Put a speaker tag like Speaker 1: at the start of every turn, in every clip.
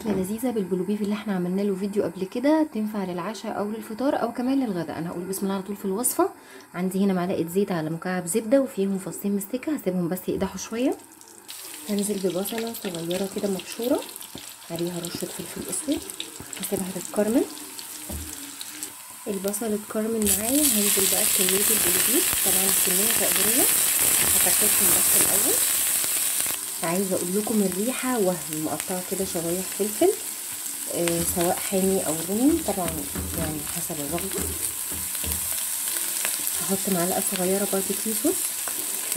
Speaker 1: اكله لذيذه بالبلوبيف اللي احنا عملنا له فيديو قبل كده، تنفع للعشاء او للفطار او كمان للغداء. انا هقول بسم الله على طول في الوصفه. عندي هنا معلقه زيت على مكعب زبده وفيهم فصين مستكه، هسيبهم بس يقدحوا شويه. هنزل ببصله صغيره كده مبشوره، عليها رشه فلفل اسود، هسيبها تتكرمل. البصل اتكرمل معايا، هنزل بقى بكميه البلوبيف. طبعا الكميه تقديريه، هفككهم بس الاول. عايزه اقول لكم الريحه وهم مقطعه كده شرايح فلفل، سواء حامي او رومي طبعا يعني حسب الرغبه. هحط معلقه صغيره باربيكيو صوص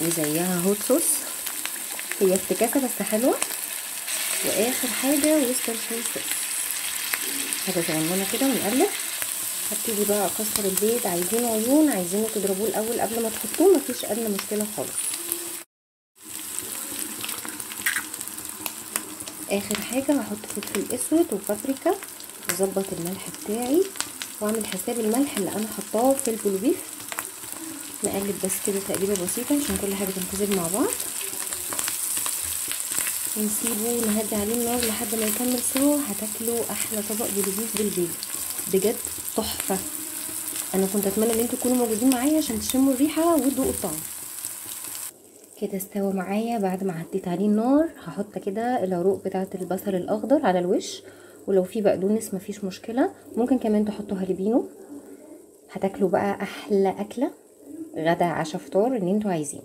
Speaker 1: وزيها هوت صوص، هي افتكاسه بس حلوه. واخر حاجه وسترشاير صوص، حاجه صغننه كده ونقلب. هبتدي بقى اكسر البيض، عايزينه عيون عايزينه تضربوه الاول قبل ما تحطوه، مفيش ادنى مشكله خالص. اخر حاجه هحط فلفل اسود وبابريكا واظبط الملح بتاعي واعمل حساب الملح اللي انا حطاه في البلوبيف. نقلب بس كده تقليبه بسيطه عشان كل حاجه تمتزج مع بعض، ونسيبه نهدي عليه النار لحد ما يكمل سوا. هتاكلوا احلى طبق بلوبيف بالبيض، بجد تحفه. انا كنت اتمنى ان انتوا تكونوا موجودين معايا عشان تشموا الريحه وتدوقوا الطعم. كده استوى معايا بعد ما هديت عليه النار. هحط كده العروق بتاعه البصل الاخضر على الوش، ولو في بقدونس مفيش مشكله، ممكن كمان تحطوا هالبينو. هتاكلوا بقى احلى اكله غدا عشاء فطار اللي انتوا عايزينه.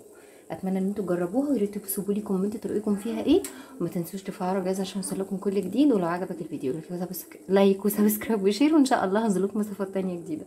Speaker 1: اتمنى ان انتوا تجربوها، ويا ريت تسيبوا لي كومنت رايكم فيها ايه، وما تنسوش تفعلوا الجرس عشان يوصلكم كل جديد. ولو عجبك الفيديو لايك وسبسكرايب وشير، وان شاء الله هنزلكم وصفات تانية جديده.